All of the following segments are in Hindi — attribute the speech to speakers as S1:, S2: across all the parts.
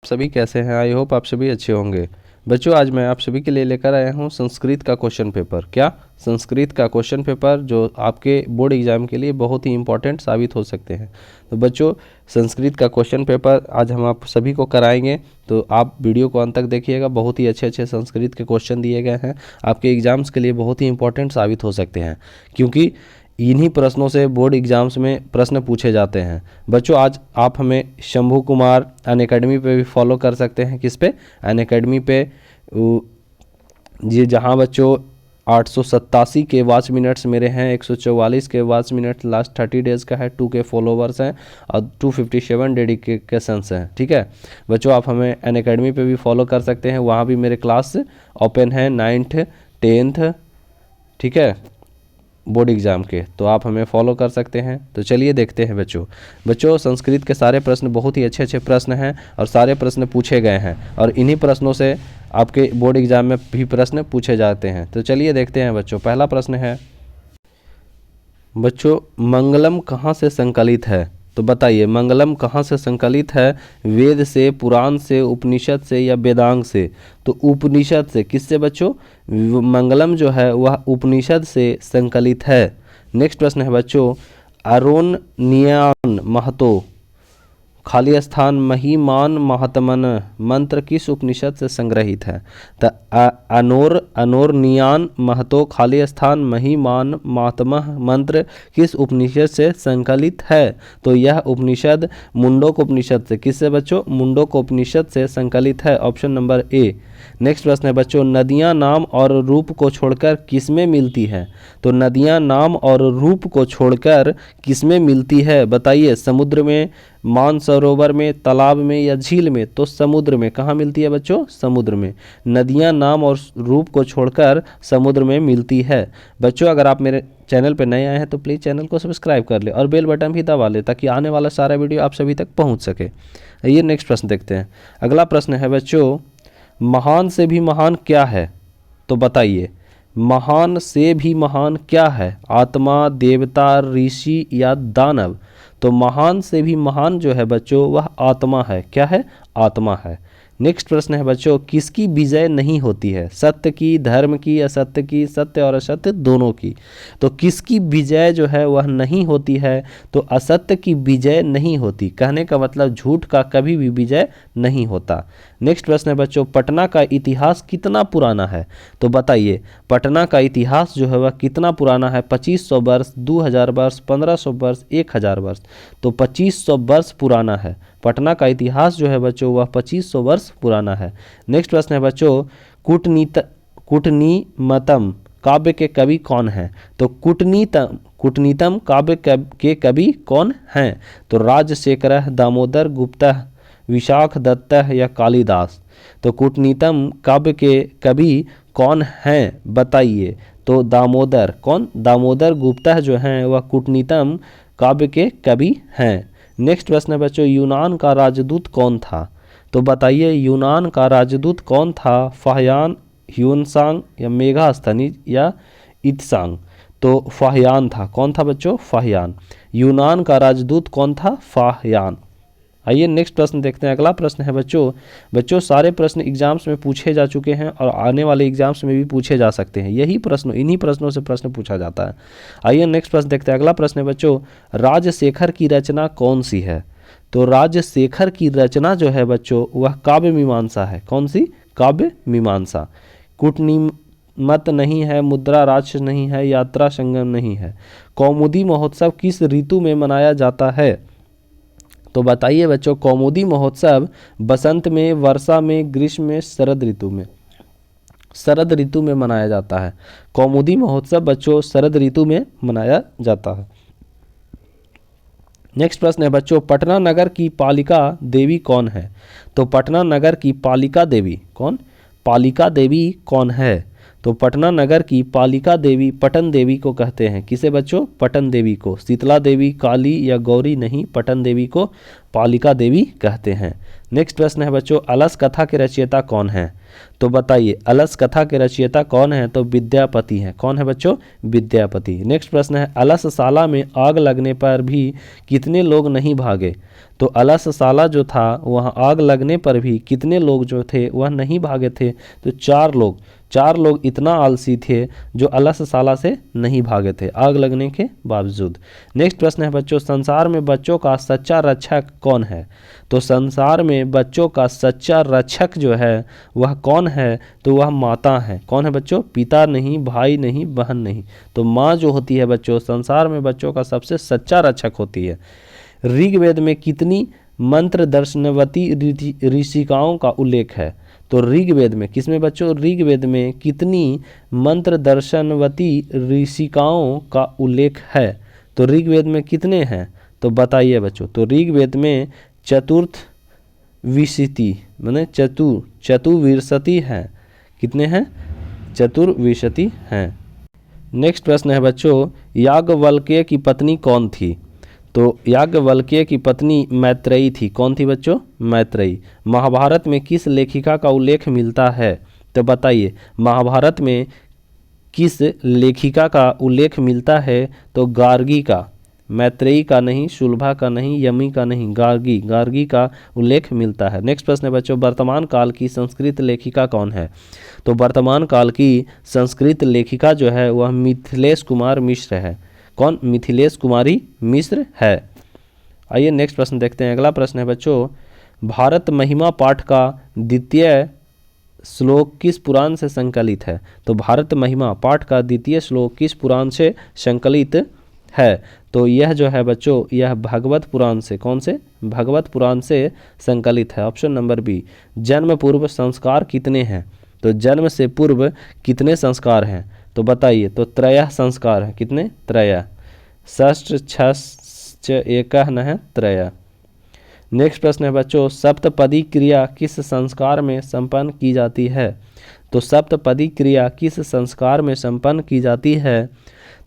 S1: सभी कैसे हैं? आई होप आप सभी अच्छे होंगे। बच्चों, आज मैं आप सभी के लिए लेकर आया हूं संस्कृत का क्वेश्चन पेपर। क्या? संस्कृत का क्वेश्चन पेपर जो आपके बोर्ड एग्जाम के लिए बहुत ही इंपॉर्टेंट साबित हो सकते हैं। तो बच्चों, संस्कृत का क्वेश्चन पेपर आज हम आप सभी को कराएंगे, तो आप वीडियो को अंत तक देखिएगा। बहुत ही अच्छे अच्छे संस्कृत के क्वेश्चन दिए गए हैं, आपके एग्जाम्स के लिए बहुत ही इंपॉर्टेंट साबित हो सकते हैं, क्योंकि इन्हीं प्रश्नों से बोर्ड एग्जाम्स में प्रश्न पूछे जाते हैं। बच्चों, आज आप हमें शंभू कुमार अनअकैडमी पे भी फॉलो कर सकते हैं। किस पे? अनअकैडमी पे। ये जहां बच्चों 887 के वॉच मिनट्स मेरे हैं, 144 के वॉच मिनट लास्ट 30 डेज़ का है, 2 के फॉलोवर्स हैं और 257 डेडिकेशंस हैं। ठीक है बच्चों, आप हमें अनअकैडमी पे भी फॉलो कर सकते हैं। वहाँ भी मेरे क्लास ओपन है 9th 10th, ठीक है, बोर्ड एग्ज़ाम के, तो आप हमें फॉलो कर सकते हैं। तो चलिए देखते हैं बच्चों संस्कृत के सारे प्रश्न बहुत ही अच्छे अच्छे प्रश्न हैं और सारे प्रश्न पूछे गए हैं, और इन्हीं प्रश्नों से आपके बोर्ड एग्ज़ाम में भी प्रश्न पूछे जाते हैं। तो चलिए देखते हैं बच्चों। पहला प्रश्न है बच्चों, मंगलम कहाँ से संकलित है? तो बताइए, मंगलम कहाँ से संकलित है? वेद से, पुराण से, उपनिषद से या वेदांग से? तो उपनिषद से। किससे बच्चों? मंगलम जो है वह उपनिषद से संकलित है। नेक्स्ट प्रश्न है बच्चों, अरोनियान महतो खाली स्थान महिमान महात्मन मंत्र किस उपनिषद से संग्रहित है? तो अनोरनियान महतो खाली स्थान महिमान महात्मः मंत्र किस उपनिषद से संकलित है? तो यह उपनिषद मुंडोक उपनिषद से। किससे बच्चों? मुंडोक उपनिषद से संकलित है। Option number A. नेक्स्ट प्रश्न है बच्चों, नदियां नाम और रूप को छोड़कर किसमें मिलती है? तो नदियां नाम और रूप को छोड़कर किसमें मिलती है? बताइए, समुद्र में, मानसरोवर में, तालाब में या झील में? तो समुद्र में। कहाँ मिलती है बच्चों? समुद्र में। नदियां नाम और रूप को छोड़कर समुद्र में मिलती है। बच्चों, अगर आप मेरे चैनल पर नए आए हैं तो प्लीज़ चैनल को सब्सक्राइब कर ले और बेल बटन भी दबा ले, ताकि आने वाला सारा वीडियो आप सभी तक पहुंच सके। ये नेक्स्ट प्रश्न देखते हैं। अगला प्रश्न है बच्चों, महान से भी महान क्या है? तो बताइए, महान से भी महान क्या है? आत्मा, देवता, ऋषि या दानव? तो महान से भी महान जो है बच्चों वह आत्मा है। क्या है? आत्मा है। नेक्स्ट प्रश्न है बच्चों, किसकी विजय नहीं होती है? सत्य की, धर्म की, असत्य की, सत्य और असत्य दोनों की? तो किसकी विजय जो है वह नहीं होती है? तो असत्य की विजय नहीं होती। कहने का मतलब झूठ का कभी भी विजय नहीं होता। नेक्स्ट प्रश्न है बच्चों, पटना का इतिहास कितना पुराना है? तो बताइए, पटना का इतिहास जो है वह कितना पुराना है? 2500 वर्ष, 2000 वर्ष, 1500 वर्ष, 1000 वर्ष? तो 2500 वर्ष पुराना है। पटना का इतिहास जो है बच्चों वह 2500 वर्ष पुराना है। नेक्स्ट प्रश्न है बच्चों, कूटनीतम काव्य के कवि कौन हैं? तो कूटनीतम काव्य के कवि कौन हैं? तो राजशेखर, दामोदर गुप्त, विशाख दत्त या कालिदास? तो कूटनीतम काव्य के कवि कौन हैं? बताइए। तो दामोदर। कौन? दामोदर गुप्त जो हैं वह कूटनीतम काव्य के कवि हैं। नेक्स्ट प्रश्न है बच्चों, यूनान का राजदूत कौन था? तो बताइए, यूनान का राजदूत कौन था? फाहयान, ह्यूनसांग या मेगास्थनी या इत्सांग? तो फाहयान था। कौन था बच्चों? फाहयान। यूनान का राजदूत कौन था? फाहयान। आइए नेक्स्ट प्रश्न देखते हैं। अगला प्रश्न है बच्चों सारे प्रश्न एग्जाम्स में पूछे जा चुके हैं और आने वाले एग्जाम्स में भी पूछे जा सकते हैं। यही प्रश्न, इन्हीं प्रश्नों से प्रश्न पूछा जाता है। आइए नेक्स्ट प्रश्न देखते हैं। अगला प्रश्न है बच्चों, राजशेखर की रचना कौन सी है? तो राजशेखर की रचना जो है बच्चों वह काव्य मीमांसा है। कौन सी? काव्य मीमांसा। कूटनीमत नहीं है, मुद्रा राक्षस नहीं है, यात्रा संगम नहीं है। कौमुदी महोत्सव किस ऋतु में मनाया जाता है? तो बताइए बच्चों, कौमुदी महोत्सव बसंत में, वर्षा में, ग्रीष्म में, शरद ऋतु में? शरद ऋतु में मनाया जाता है। कौमुदी महोत्सव बच्चों शरद ऋतु में मनाया जाता है। नेक्स्ट प्रश्न है बच्चों, पटना नगर की पालिका देवी कौन है? तो पटना नगर की पालिका देवी कौन? पालिका देवी कौन है? तो पटना नगर की पालिका देवी पटन देवी को कहते हैं। किसे बच्चों? पटन देवी को। शीतला देवी, काली या गौरी नहीं, पटन देवी को पालिका देवी कहते हैं। नेक्स्ट प्रश्न है बच्चों, अलस कथा के रचयिता कौन है? तो बताइए अलस कथा के रचयिता कौन है? तो विद्यापति हैं। कौन है बच्चों? विद्यापति। नेक्स्ट प्रश्न है अलस साला में आग लगने पर भी कितने लोग नहीं भागे? तो अलस साला जो था वहाँ आग लगने पर भी कितने लोग जो थे वह नहीं भागे थे? तो 4 लोग। 4 लोग इतना आलसी थे जो अलस साला से नहीं भागे थे आग लगने के बावजूद। नेक्स्ट प्रश्न है बच्चों संसार में बच्चों का सच्चा रक्षक कौन है? तो संसार में बच्चों का सच्चा रक्षक जो है वह कौन है? तो वह माता है। कौन है बच्चों? पिता नहीं, भाई नहीं, बहन नहीं, तो माँ जो होती है बच्चों संसार में बच्चों का सबसे सच्चा रक्षक होती है। ऋग्वेद में कितनी मंत्र दर्शनवती ऋषिकाओं का उल्लेख है? तो ऋग्वेद में किसमें बच्चों? ऋग्वेद में कितनी मंत्र दर्शनवती ऋषिकाओं का उल्लेख है? तो ऋग्वेद में कितने हैं? तो बताइए बच्चों। तो ऋग्वेद में चतुर्थ विशति माने चतुर्विंशति हैं। कितने हैं? चतुर्विंशति हैं। नेक्स्ट प्रश्न है बच्चों याज्ञवल्क्य की पत्नी कौन थी? तो याज्ञवल्क्य की पत्नी मैत्रेयी थी। कौन थी बच्चों? मैत्रेयी। महाभारत में किस लेखिका का उल्लेख मिलता है? तो बताइए महाभारत में किस लेखिका का उल्लेख मिलता है? तो गार्गी का। मैत्रेयी का नहीं, शुल्भा का नहीं, यमी का नहीं, गार्गी का उल्लेख मिलता है। नेक्स्ट प्रश्न है बच्चों वर्तमान काल की संस्कृत लेखिका कौन है? तो वर्तमान काल की संस्कृत लेखिका जो है वह मिथिलेश कुमार मिश्र है। कौन? मिथिलेश कुमारी मिश्र है। आइए नेक्स्ट प्रश्न देखते हैं। अगला प्रश्न है बच्चों भारत महिमा पाठ का द्वितीय श्लोक किस पुराण से संकलित है? तो भारत महिमा पाठ का द्वितीय श्लोक किस पुराण से संकलित है? तो यह जो है बच्चों यह भागवत पुराण से। कौन से? भागवत पुराण से संकलित है। Option number B. जन्म पूर्व संस्कार कितने हैं? तो जन्म से पूर्व कितने संस्कार हैं? तो बताइए। तो त्रय संस्कार है। कितने? त्रय। षष्ठ छष्ठ एक न त्रय। नेक्स्ट प्रश्न है बच्चों सप्तपदी क्रिया किस संस्कार में संपन्न की जाती है? तो सप्तपदी क्रिया किस संस्कार में संपन्न की जाती है?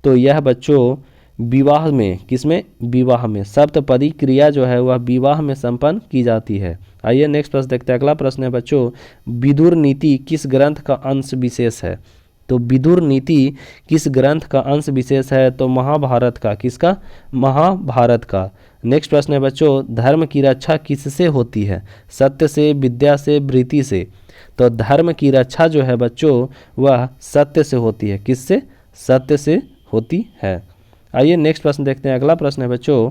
S1: तो यह बच्चों विवाह में। किसमें? विवाह में। सप्तपदी क्रिया जो है वह विवाह में संपन्न की जाती है। आइए नेक्स्ट प्रश्न देखते हैं। अगला प्रश्न है बच्चों विदुर नीति किस ग्रंथ का अंश विशेष है? तो विदुर नीति किस ग्रंथ का अंश विशेष है? तो महाभारत का। किसका? महाभारत का। नेक्स्ट प्रश्न है बच्चों धर्म की रक्षा किससे होती है? सत्य से, विद्या से, वृत्ति से? तो धर्म की रक्षा जो है बच्चों वह सत्य से होती है। किससे? सत्य से होती है। आइए नेक्स्ट प्रश्न देखते हैं। अगला प्रश्न है बच्चों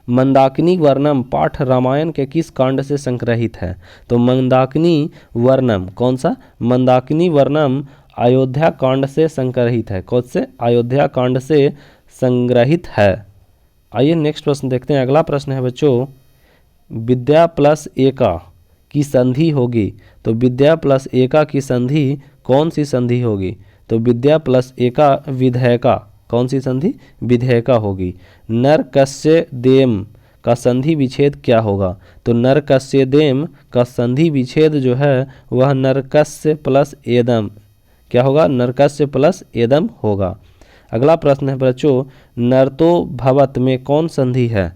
S1: मंदाकिनी वर्णम पाठ रामायण के किस कांड से संग्रहित है? तो मंदाकिनी वर्णम कौन सा? मंदाकिनी वर्णम अयोध्या कांड से संग्रहित है। कौन से? अयोध्या कांड से संग्रहित है। आइए नेक्स्ट प्रश्न देखते हैं। अगला प्रश्न है बच्चों विद्या प्लस एका की संधि होगी। तो विद्या प्लस एका की संधि कौन सी संधि होगी? तो विद्या प्लस एका विधेयका। कौन सी संधि? विधेयका होगी। नरकस्यदेम का संधि विच्छेद क्या होगा? तो नरकस्यदेम का संधि विच्छेद जो है वह नरकस्य प्लस एदम क्या होगा? नरकस्य प्लस एदम होगा। अगला प्रश्न है बच्चों नर्तो भवत में कौन संधि है?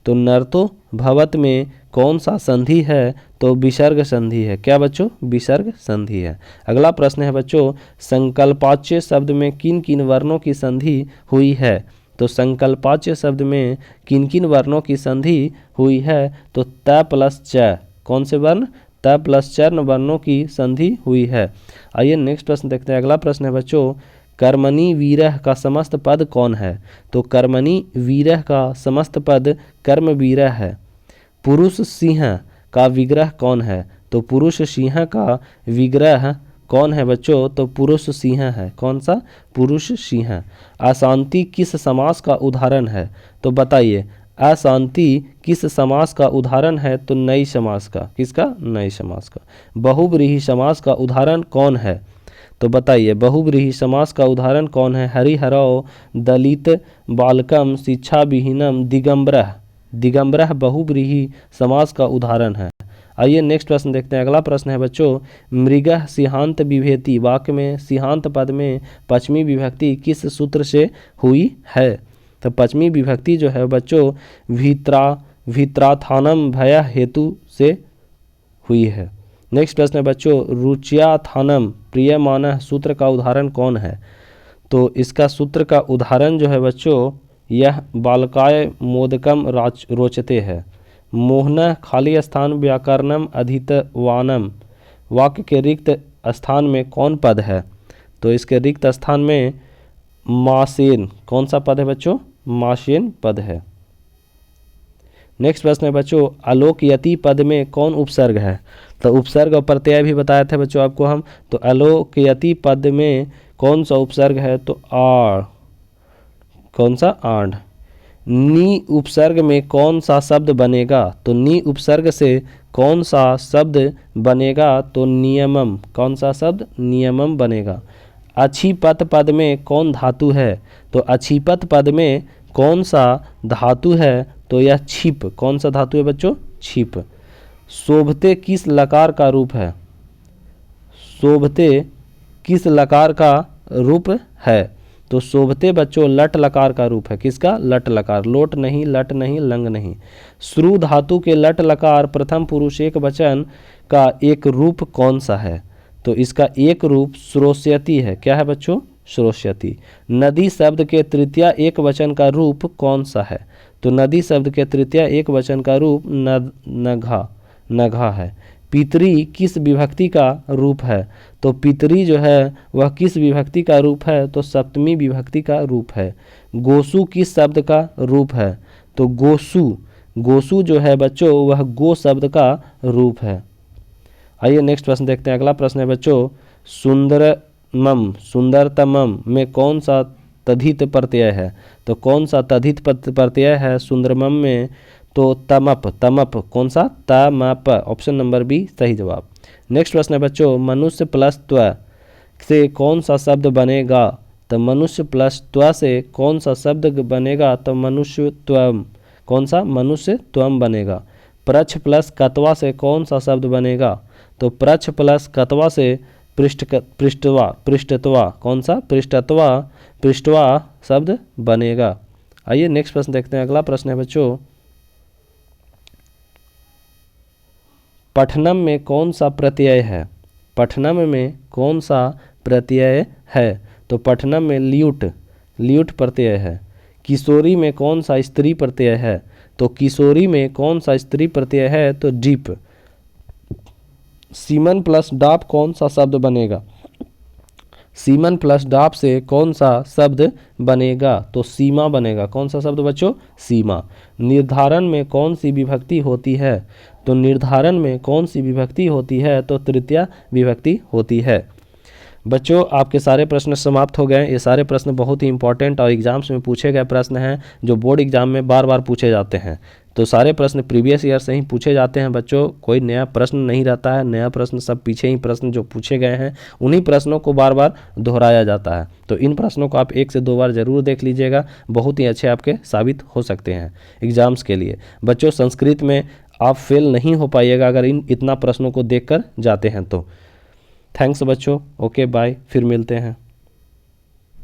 S1: तो नर्तो भवत में कौन सा संधि है? तो विसर्ग संधि है। क्या बच्चों? विसर्ग संधि है। अगला प्रश्न है बच्चों संकल्पाच्य शब्द में किन किन वर्णों की संधि हुई है? तो संकल्पाच्य शब्द में किन किन वर्णों की संधि हुई है? तो त प्लस च। कौन से वर्ण? त प्लस च वर्णों की संधि हुई है। आइए नेक्स्ट प्रश्न देखते हैं। अगला प्रश्न है बच्चों कर्मणि वीरः का समस्त पद कौन है? तो कर्मणि वीरः का समस्त पद कर्मवीरः है। पुरुष सिंह का विग्रह कौन है? तो पुरुष सिंह का विग्रह कौन है बच्चों? तो पुरुष सिंह है। कौन सा? पुरुष सिंह। अशांति किस समास का उदाहरण है? तो बताइए अशांति किस समास का उदाहरण है? तो नई समास का। किसका? नई समास का। बहुव्रीहि समास का उदाहरण कौन है? तो बताइए बहुव्रीहि समास का उदाहरण कौन है? हरिहरौ दलित बालकम शिक्षा विहीनम दिगंबरः। दिगंबरः बहुव्रीहि समास का उदाहरण है। आइए नेक्स्ट प्रश्न देखते हैं। अगला प्रश्न है बच्चों मृगः सिहांत विभेति वाक्य में सिहांत पद में पश्चिमी विभक्ति किस सूत्र से हुई है? तो पश्चिमी विभक्ति जो है बच्चों भित्राथानम भय हेतु से हुई है। नेक्स्ट प्रश्न है बच्चों, रुच्याथानम प्रियमानः सूत्र का उदाहरण कौन है? तो इसका सूत्र का उदाहरण जो है बच्चों, यह बालकाय मोदकम रोचते है। मोहन खाली स्थान व्याकरणम अधितवानम, वाक्य के रिक्त स्थान में कौन पद है? तो इसके रिक्त स्थान में मासेन, कौन सा पद है बच्चों? मासेन पद है। नेक्स्ट प्रश्न है बच्चों, आलोकयति पद में कौन उपसर्ग है? तो उपसर्ग और प्रत्यय भी बताए थे बच्चों आपको हम। तो आलोकयति पद में कौन सा उपसर्ग है? तो आड़, कौन सा? आढ़। नी उपसर्ग में कौन सा शब्द बनेगा? तो नी उपसर्ग से कौन सा शब्द बनेगा? तो नियमम, कौन सा शब्द? नियमम बनेगा। अछीपत पद में कौन धातु है? तो अछीपत पद में कौन सा धातु है? तो यह छिप, कौन सा धातु है बच्चों? छिप। शोभते किस लकार का रूप है? शोभते किस लकार का रूप है? तो शोभते बच्चों लट लकार का रूप है। किसका? लट लकार। लोट नहीं, लट नहीं, लंग नहीं। श्रु धातु के लट लकार प्रथम पुरुष एक वचन का एक रूप कौन सा है? तो इसका एक रूप श्रोष्यति है। क्या है बच्चों? श्रोष्यति। नदी शब्द के तृतीया एक वचन का रूप कौन सा है? तो नदी शब्द के तृतीया एक वचन का रूप नघा, नघा है। पितरी किस विभक्ति का रूप है? तो पितरी जो है वह किस विभक्ति का रूप है? तो सप्तमी विभक्ति का रूप है। गोसु किस शब्द का रूप है? तो गोसु, गोसु जो है बच्चों वह गो शब्द का रूप है। आइए नेक्स्ट प्रश्न देखते हैं। अगला प्रश्न है बच्चों, सुंदरमम सुंदरतमम में कौन सा तद्धित प्रत्यय है? तो कौन सा तद्धित प्रत्यय है सुंदरमम में? तो तमप, तमप, कौन सा? तमप। ऑप्शन नंबर बी सही जवाब। नेक्स्ट प्रश्न है बच्चों, मनुष्य प्लस त्व से कौन सा शब्द बनेगा? तो मनुष्य प्लस त्व से कौन सा शब्द बनेगा? तो मनुष्यत्वम, कौन सा? मनुष्यत्वम बनेगा। प्रच्छ प्लस कत्वा से कौन सा शब्द बनेगा? तो प्रच्छ प्लस कत्वा से पृष्ठवा, पृष्ठत्वा, कौन सा? पृष्ठत्वा, पृष्ठवा शब्द बनेगा। आइए नेक्स्ट प्रश्न देखते हैं। अगला प्रश्न है बच्चों, पठनम में कौन सा प्रत्यय है? पठनम में कौन सा प्रत्यय है? तो पठनम में ल्यूट, ल्यूट प्रत्यय है। किशोरी में कौन सा स्त्री प्रत्यय है? तो किशोरी में कौन सा स्त्री प्रत्यय है? तो डीप। सीमन प्लस डाप कौन सा शब्द बनेगा? सीमन प्लस डाप से कौन सा शब्द बनेगा? तो सीमा बनेगा। कौन सा शब्द बच्चों? सीमा। निर्धारण में कौन सी विभक्ति होती है? तो निर्धारण में कौन सी विभक्ति होती है? तो तृतीया विभक्ति होती है। बच्चों आपके सारे प्रश्न समाप्त हो गए। ये सारे प्रश्न बहुत ही इंपॉर्टेंट और एग्जाम्स में पूछे गए प्रश्न हैं, जो बोर्ड एग्जाम में बार बार पूछे जाते हैं। तो सारे प्रश्न प्रीवियस ईयर से ही पूछे जाते हैं बच्चों, कोई नया प्रश्न नहीं रहता है। नया प्रश्न सब पीछे ही प्रश्न जो पूछे गए हैं उन्हीं प्रश्नों को बार बार दोहराया जाता है। तो इन प्रश्नों को आप 1 से 2 बार जरूर देख लीजिएगा, बहुत ही अच्छे आपके साबित हो सकते हैं एग्जाम्स के लिए। बच्चों संस्कृत में आप फेल नहीं हो पाइएगा अगर इतना प्रश्नों को देख कर जाते हैं तो। थैंक्स बच्चों, ओके बाय, फिर मिलते हैं।